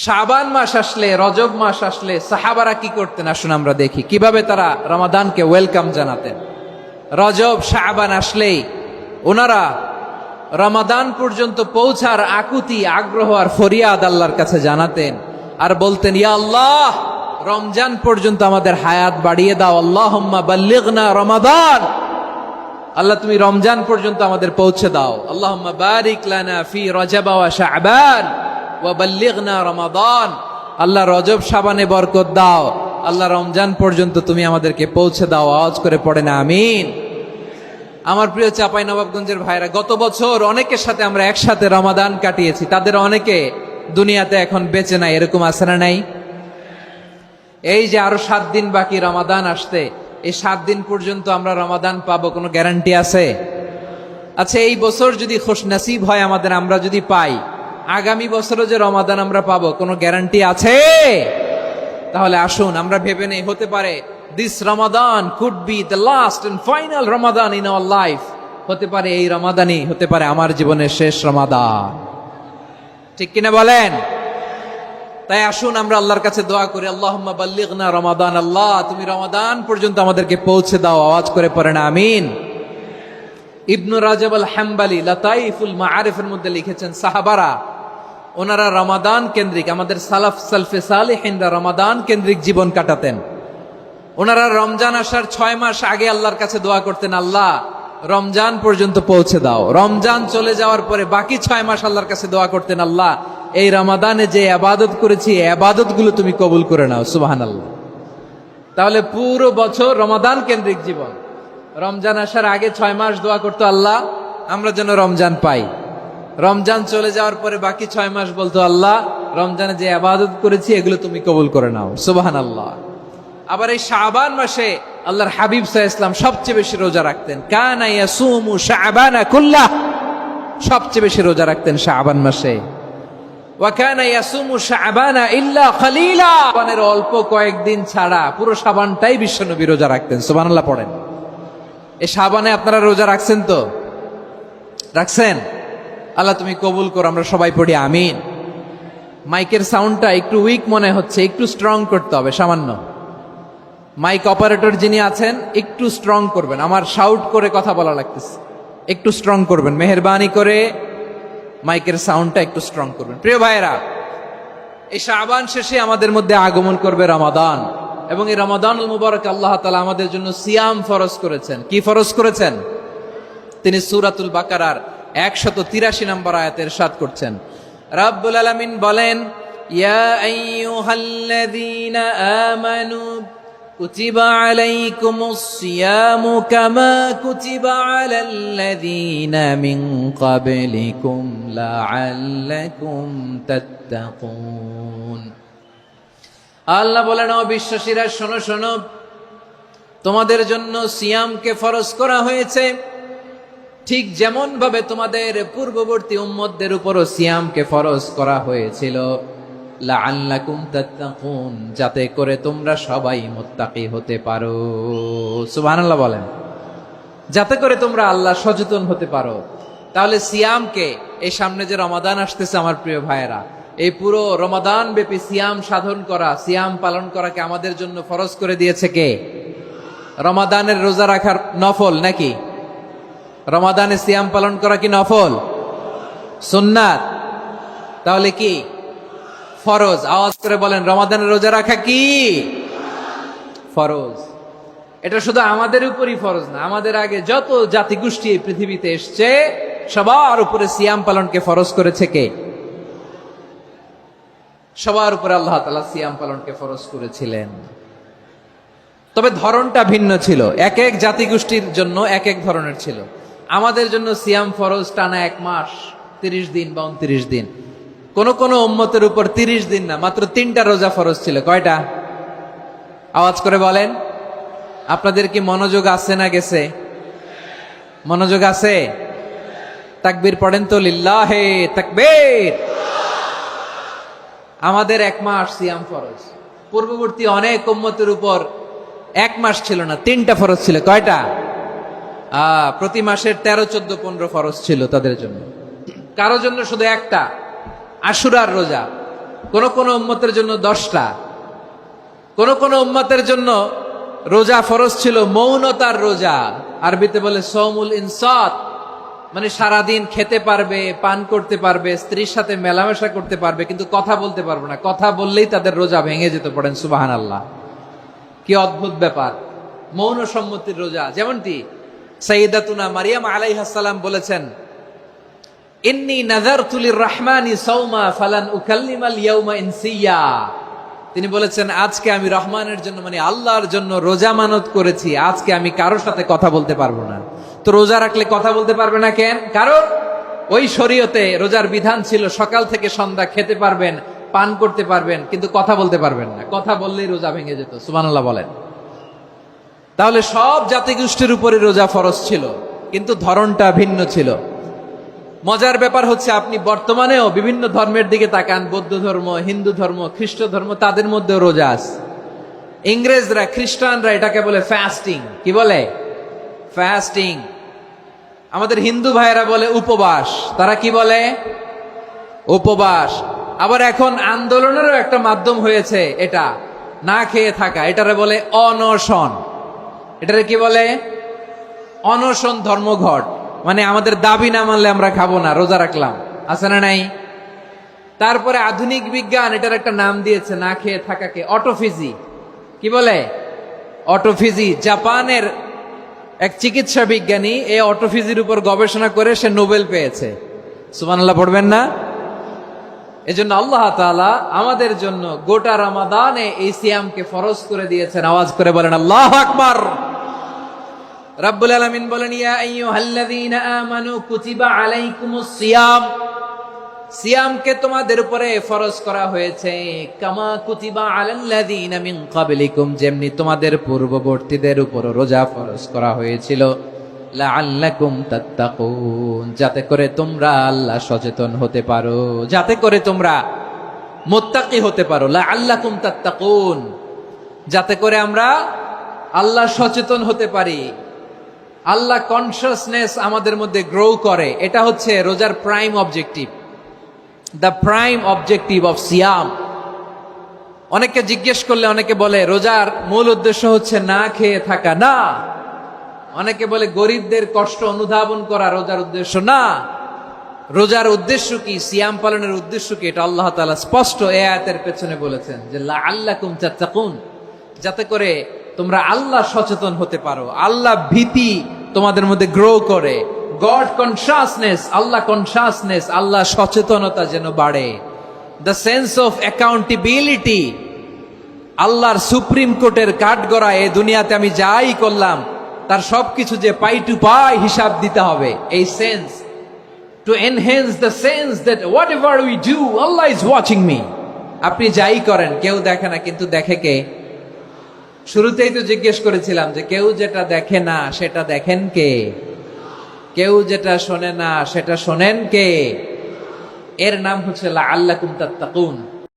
শাবান মাস আসলে, রজব মাস আসলে সাহাবারা কি করতেন আসুন আমরা দেখি কিভাবে তারা রমাদানকে ওয়েলকাম জানাতেন। রজব শাবান আসলেই ওনারা রমাদান পর্যন্ত পৌঁছার আকুতি, আগ্রহ আর ফরিয়াদ আল্লাহর কাছে জানাতেন আর বলতেন, ইয়া আল্লাহ, রমজান পর্যন্ত আমাদের হায়াত বাড়িয়ে দাও। আল্লাহুম্মা বাল্লিগনা রমাদান, আল্লাহ তুমি রমজান পর্যন্ত আমাদের পৌঁছে দাও। আল্লাহুম্মা বারিক লানা ফি রজব ওয়া শাবান ওয়া বাল্লিগনা রমাদান, আল্লাহ রজব শাবানে বরকত দাও, আল্লাহ রমজান পর্যন্ত তুমি আমাদেরকে পৌঁছে দাও। আওয়াজ করে পড়েন আমিন। আমার প্রিয় চাঁপাইনবাবগঞ্জের ভাইরা, গত বছর অনেকের সাথে আমরা একসাথে রমাদান কাটিয়েছি, তাদের অনেকে দুনিয়াতে এখন বেঁচে নাই, এরকম আছে না নাই? এই যে আরো 7 দিন বাকি রমাদান আসতে, এই 7 দিন পর্যন্ত আমরা রমাদান পাবো, কোনো গ্যারান্টি আছে? আচ্ছা, এই বছর যদি খুশনসিব হয় আমাদের, আমরা যদি পাই, আগামী বছরও যে রমাদান আমরা পাবো, কোনো গ্যারান্টি আছে? তাহলে আসুন আমরা ভেবে নেই, হতে পারে this Ramadan could be the last and final Ramadan in our life. হতে পারে এই রমাদানই হতে পারে আমার জীবনের শেষ রমাদান। ঠিক কিনা বলেন? তাই আসুন আমরা আল্লাহর কাছে দোয়া করি, আল্লাহুম্মা বাল্লিগনা রমাদান, আল্লাহ তুমি রমাদান পর্যন্ত আমাদেরকে পৌঁছে দাও। আওয়াজ করে পড়েন আমিন। ইবনু রাজব আল হাম্বালি লাতাইফুল মাআরিফের মধ্যে লিখেছেন, সাহাবারা ওনারা রমাদান কেন্দ্রিক, আমাদের সালাফ সালফে সালেহিনরা রমাদান কেন্দ্রিক জীবন কাটাতেন। ওনারা রমজান আসার 6 মাস আগে আল্লাহর কাছে দোয়া করতেন, আল্লাহ রমজান পর্যন্ত পৌঁছে দাও। রমজান চলে যাওয়ার পরে বাকি 6 মাস আল্লাহর কাছে দোয়া করতেন, আল্লাহ এই রমাদানে যে ইবাদত করেছি এই ইবাদত গুলো তুমি কবুল করে নাও। সুবহানাল্লাহ। তাহলে পুরো বছর রমাদান কেন্দ্রিক জীবন। রমজান আসার আগে 6 মাস দোয়া করতো, আল্লাহ আমরা যেন রমজান পাই। রমজান চলে যাওয়ার পরে বাকি 6 মাস বলতো, আল্লাহ রমজানে যে ইবাদত করেছি এগুলো তুমি কবুল করে নাও। সুবহানাল্লাহ। আবার এই শাবান মাসে আল্লাহর হাবিব সাল্লাল্লাহু আলাইহি ওয়াসাল্লাম সবচেয়ে বেশি রোজা রাখতেন। কানা ইয়াসুমু শাবানা কুল্লাহ, সবচেয়ে বেশি রোজা রাখতেন শাবান মাসে। ওয়া কানা ইয়াসুমু শাবানা ইল্লা খলিলা, শাবানের অল্প কয়েকদিন ছাড়া পুরো শাবানটাই বিশ্বনবী রোজা রাখতেন। সুবহানাল্লাহ পড়েন। এই শাবানে আপনারা রোজা রাখছেন তো? রাখছেন? আল্লাহ তুমি কবুল করো, আমরা সবাই পড়ি আমিন। মাইকের সাউন্ডটা একটু উইক মনে হচ্ছে, একটু স্ট্রং করতে হবে সামান্য। মাইক অপারেটর যিনি আছেন একটু স্ট্রং করবেন, আমার শাউট করে কথা বলা লাগতেছে, একটু স্ট্রং করবেন মেহেরবানি করে, মাইকের সাউন্ডটা একটু স্ট্রং করবেন। প্রিয় ভাইয়েরা, এই শাবান শেষে আমাদের মধ্যে আগমন করবে রমাদান, এবং এই রমাদানুল মুবারক আল্লাহ তাআলা আমাদের জন্য সিয়াম ফরজ করেছেন। কি ফরজ করেছেন? তিনি সূরাতুল বাকারার 183 নম্বর আয়াতে ইরশাদ করছেন, রাব্বুল আলামিন বলেন, ইয়া আইয়ুহাল্লাযীনা আমানু কুতিবা আলাইকুমুস সিয়ামু কামা কুতিবা আলাল্লাযীনা মিন ক্বাবলিকুম লাআল্লাকুম তাত্তাকুন। আল্লাহ বলেন, ও বিশ্বাসীরা শোনো শোনো, তোমাদের জন্য সিয়ামকে ফরজ করা হয়েছে, ঠিক যেমন ভাবে তোমাদের পূর্ববর্তী উম্মতদের উপরও সিয়ামকে ফরজ করা হয়েছিল, লাআল্লাকুম তাত্তাকুন, যাতে করে তোমরা সবাই মুত্তাকি হতে পারো। সুবহানাল্লাহ বলেন, যাতে করে তোমরা আল্লাহ সচেতন হতে পারো। তাহলে সিয়ামকে, এই সামনে যে রমাদান আসতেছে আমার প্রিয় ভাইয়েরা, এই পুরো রমাদান ব্যাপী সিয়াম সাধন করা, সিয়াম পালন করাকে আমাদের জন্য ফরজ করে দিয়েছে কে? রমাদানের রোজা রাখার নফল নাকি? রমাদানে সিয়াম পালন করা কি নফল? সুন্নাত। তাহলে কি ফরজ? আওয়াজ করে বলেন, রমাদানের রোজা রাখা কি ফরজ? এটা শুধু আমাদের উপরই ফরজ না, আমাদের আগে যত জাতিগোষ্ঠী এই পৃথিবীতে এসছে সবার উপরে সিয়াম পালনকে ফরজ করেছে কে? সবার উপরে আল্লাহ তাআলা সিয়াম পালনকে ফরজ করেছিলেন। তবে ধরনটা ভিন্ন ছিল, এক এক জাতিগোষ্ঠীর জন্য এক এক ধরনের ছিল। আমাদের জন্য সিয়াম ফরজ টানা 1 মাস 30 দিন বা 29 দিন। কোন কোন উম্মতের উপর 30 দিন না, মাত্র 3টা রোজা ফরজ ছিল। কয়টা? আওয়াজ করে বলেন। আপনাদের কি মনোযোগ আছে না গেছে? মনোযোগ আছে? তাকবীর পড়েন তো, লিল্লাহে তাকবীর। আমাদের 1 মাস সিয়াম ফরজ। পূর্ববর্তী অনেক উম্মতের উপর 1 মাস ছিল না, 3টা ফরজ ছিল। কয়টা? প্রতি মাসের 13, 14, 15 ফরজ ছিল তাদের জন্য। কারো জন্য শুধু একটা, আশুরার রোজা। কোন কোন উম্মতের জন্য 10টা, কোন কোন উম্মতের জন্য রোজা ফরজ ছিল মৌনতার রোজা, আরবিতে বলে সৌমুল ইনসাত, মানে সারাদিন খেতে পারবে, পান করতে পারবে, স্ত্রীর সাথে মেলামেশা করতে পারবে, কিন্তু কথা বলতে পারবে না। কথা বললেই তাদের রোজা ভেঙে যেত। পড়েন সুবহানাল্লাহ। কি অদ্ভুত ব্যাপার, মৌন সম্মতির রোজা। যেমনটি সাইয়্যিদাতুনা মারিয়াম আলাইহিস সালাম বলেছেন, ইন্নী নাযারতু লির-রাহমানি সাওমা ফালান উকাল্লিমাল ইয়াওমা ইনসিয়া। তিনি বলেছেন, আজকে আমি রহমানের জন্য, মানে আল্লাহর জন্য রোজা মানত করেছি, আজকে আমি কারোর সাথে কথা বলতে পারবো না। তো রোজা রাখলে কথা বলতে পারবে না কেন? কারণ ওই শরীয়তে রোজার বিধান ছিল সকাল থেকে সন্ধ্যা খেতে পারবেন, পান করতে পারবেন, কিন্তু কথা বলতে পারবেন না। কথা বললেই রোজা ভেঙে যেত। সুবহানাল্লাহ বলেন। তাহলে সব জাতিগোষ্ঠীর উপরে রোজা ফরজ ছিল, কিন্তু ধরনটা ভিন্ন ছিল। মজার ব্যাপার হচ্ছে, আপনি বর্তমানেও বিভিন্ন ধর্মের দিকে তাকান, বৌদ্ধ ধর্ম, হিন্দু ধর্ম, খ্রিস্ট ধর্ম, তাদের মধ্যেও রোজা আছে। ইংরেজরা, খ্রিস্টানরা এটাকে বলে ফাস্টিং। কি বলে? ফাস্টিং। আমাদের হিন্দু ভাইয়েরা বলে উপবাস। তারা কি বলে? উপবাস। আবার এখন আন্দোলনেরও একটা মাধ্যম হয়েছে এটা, না খেয়ে থাকা, এটারে বলে অনশন। এটারে কি বলে? অনশন ধর্মঘট। মানে আমাদের দাবি না মানলে আমরা খাবো না, রোজা রাখলাম। আছে না নাই? তারপরে আধুনিক বিজ্ঞান এটার একটা নাম দিয়েছে না খেয়ে থাকাকে, অটোফিজি। কি বলে? অটোফিজি। জাপানের এক চিকিৎসা বিজ্ঞানী এই অটোফিজির উপর গবেষণা করে সে নোবেল পেয়েছে। সুবহানাল্লাহ পড়বেন না? এজন্য আল্লাহ তাআলা আমাদের জন্য গোটা রমাদানে এই সিয়ামকে ফরজ করে দিয়েছেন। আওয়াজ করে বলেন আল্লাহু আকবার। রাব্বুল আলামিন বলেন, ইয়া আইয়ুহাল্লাযীনা আমানু কুতিবা আলাইকুমুস সিয়াম। সিয়ামকে তোমাদের উপরে ফরজ করা হয়েছে, কামা কুতিবা আলাল্লাযীনা মিন ক্বাবলিকুম, যেমনি তোমাদের পূর্ববর্তীদের উপর রোজা ফরজ করা হয়েছিল, লাআল্লাকুম তাত্তাকুন, যাতে করে তোমরা আল্লাহ সচেতন হতে পারো, যাতে করে তোমরা মুত্তাকি হতে পারো। লাআল্লাকুম তাত্তাকুন, যাতে করে আমরা আল্লাহ সচেতন হতে পারি, আল্লাহ কনসিয়াসনেস আমাদের মধ্যে গ্রো করে। এটা হচ্ছে রোজার prime objective, the prime objective of সিয়াম। অনেকে জিজ্ঞেস করলে অনেকে বলে রোজার মূল উদ্দেশ্য হচ্ছে না খেয়ে থাকা। না। অনেকে বলে গরিবদের কষ্ট অনুধাবন করা রোজার উদ্দেশ্য। না। রোজার উদ্দেশ্য কি, সিয়াম পালনের উদ্দেশ্য কি, এটা আল্লাহ তাআলা স্পষ্ট এই আয়াতের পেছনে বলেছেন যে লাআল্লাকুম তাত্তাকুন, যাতে করে তোমরা আল্লাহ সচেতন হতে পারো, আল্লাহ ভীতি তোমাদের মধ্যে গ্রো করে, গড কনসিয়াসনেস, আল্লাহ কনসিয়াসনেস, আল্লাহ সচেতনতা যেন বাড়ে, দ্য সেন্স অফ অ্যাকাউন্টেবিলিটি। আল্লাহর সুপ্রিম কোর্টের কাঠগড়া এই দুনিয়াতে আমি যাই করলাম তার সবকিছু যে পাই টু পাই হিসাব দিতে হবে, এই sense, to enhance the sense that what ever we do Allah is watching me. আপনি যাই করেন কেউ দেখে না, কিন্তু দেখে কে? শুরুতেই তো জিজ্ঞেস করেছিলাম যে কেউ যেটা দেখে না সেটা দেখেন কে? কেউ যেটা শোনে না সেটা শোনেন কে? এর নাম হচ্ছে লাআল্লাকুম তাত্তাকুন।